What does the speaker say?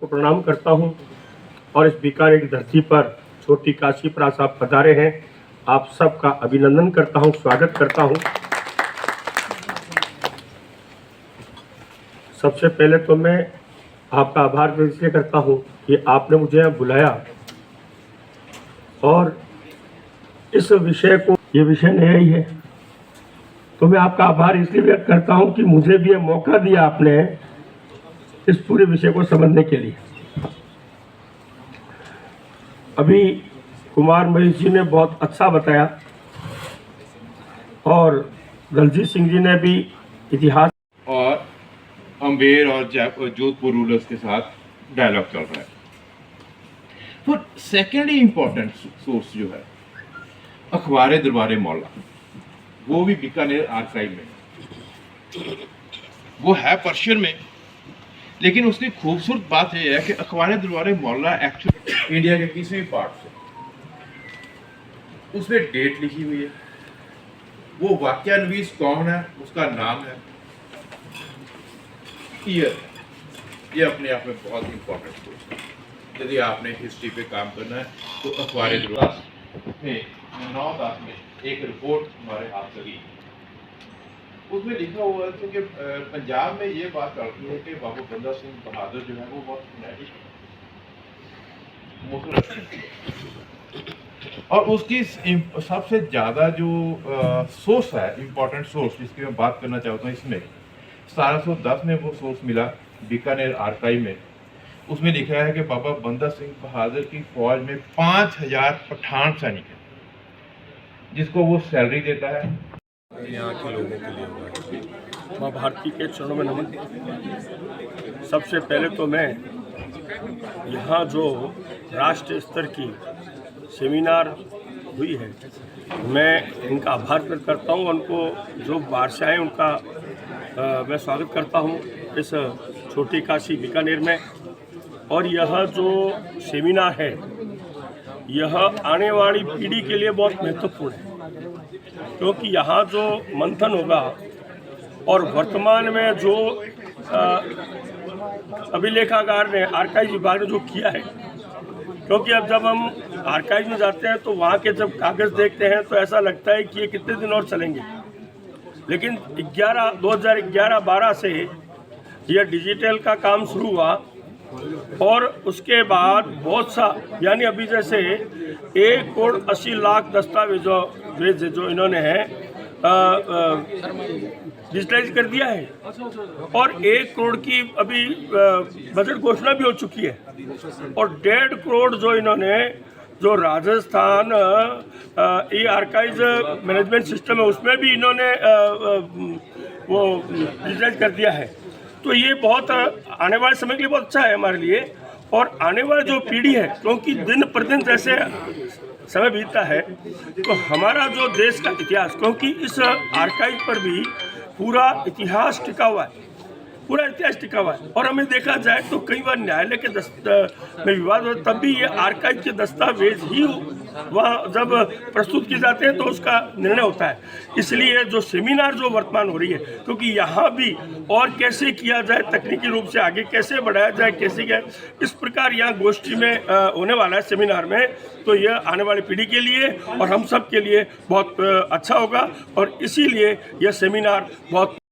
को प्रणाम करता हूं और इस बीकानेर की धरती पर छोटी काशी प्रास साहब पधारे हैं। आप सबका अभिनंदन करता हूं, स्वागत करता हूं। सबसे पहले तो मैं आपका आभार इसलिए करता हूं कि आपने मुझे यहाँ बुलाया और इस विषय को, ये विषय नया ही है, तो मैं आपका आभार इसलिए व्यक्त करता हूं कि मुझे भी ये मौका दिया आपने इस पूरे विषय को समझने के लिए। अभी कुमार महेश जी ने बहुत अच्छा बताया और दलजीत सिंह जी ने भी इतिहास और अम्बेर और जोधपुर रूलर्स के साथ डायलॉग चल रहा है। फिर सेकेंडली इम्पोर्टेंट सोर्स जो है अखबार दरबार मौला, वो भी बीकानेर आर्काइव में, वो है पर्शियन में, लेकिन उसकी खूबसूरत बात यह है कि अखबार दरबार मौला एक्चुअली इंडिया के किसी भी पार्ट से, उसमें डेट लिखी हुई है, वो वाक्यान्वीस कौन है, उसका नाम है, ईयर, ये अपने आप में बहुत इंपॉर्टेंट सोर्स है। यदि आपने हिस्ट्री पे काम करना है तो अखबार दरबार में 9/10 में एक रिपोर्ट हमारे हाथ लगी, उसमें लिखा हुआ है कि पंजाब में ये बात चलती है कि बाबा बंदा सिंह बहादुर जो है वो बहुत फैनेटिक और उसकी सबसे ज़्यादा जो सोर्स है, इम्पोर्टेंट सोर्स जिसकी मैं बात करना चाहता हूँ, इसमें 1710 में वो सोर्स मिला बीकानेर आर्काइव में। उसमें लिखा है कि बाबा बंदा सिंह बहादुर की फौज में 5000 पठान सैनिक हैं, जिसको वो सैलरी देता है। यहाँ के लोगों के लिए माँ भारती के चरणों में नमन। सबसे पहले तो मैं यहाँ जो राष्ट्रीय स्तर की सेमिनार हुई है, मैं इनका आभार व्यक्त करता हूँ। उनको जो बाहर से आए उनका मैं स्वागत करता हूँ इस छोटी काशी बीकानेर में। और यह जो सेमिनार है यह आने वाली पीढ़ी के लिए बहुत महत्वपूर्ण है, क्योंकि यहाँ जो मंथन होगा और वर्तमान में जो अभिलेखागार ने, आर्काइव विभाग ने जो किया है, क्योंकि अब जब हम आर्काइव में जाते हैं तो वहाँ के जब कागज़ देखते हैं तो ऐसा लगता है कि ये कितने दिन और चलेंगे, लेकिन 2011-12 से यह डिजिटल का काम शुरू हुआ और उसके बाद बहुत सा, यानी अभी जैसे 1,80,00,000 दस्तावेज जो इन्होंने है डिजिटलाइज कर दिया है और 1 करोड़ की अभी बजट घोषणा भी हो चुकी है और 1.5 करोड़ जो इन्होंने जो राजस्थान ई आर्काइव मैनेजमेंट सिस्टम है उसमें भी इन्होंने वो डिजिटलाइज कर दिया है। तो ये बहुत आने वाले समय के लिए बहुत अच्छा है हमारे लिए और आने वाली जो पीढ़ी है, क्योंकि दिन प्रतिदिन जैसे समय बीतता है तो हमारा जो देश का इतिहास, क्योंकि इस आर्काइव पर भी पूरा इतिहास टिका हुआ है, पूरा इतिहास टिका हुआ है। और हमें देखा जाए तो कई बार न्यायालय के में विवाद होता है, तब भी ये आर्काइव के दस्तावेज ही वहाँ जब प्रस्तुत किए जाते हैं तो उसका निर्णय होता है। इसलिए जो सेमिनार जो वर्तमान हो रही है, क्योंकि यहाँ भी और कैसे किया जाए, तकनीकी रूप से आगे कैसे बढ़ाया जाए, कैसे क्या, इस प्रकार यहाँ गोष्ठी में होने वाला है सेमिनार में। तो यह आने वाली पीढ़ी के लिए और हम सब के लिए बहुत अच्छा होगा और इसीलिए यह सेमिनार बहुत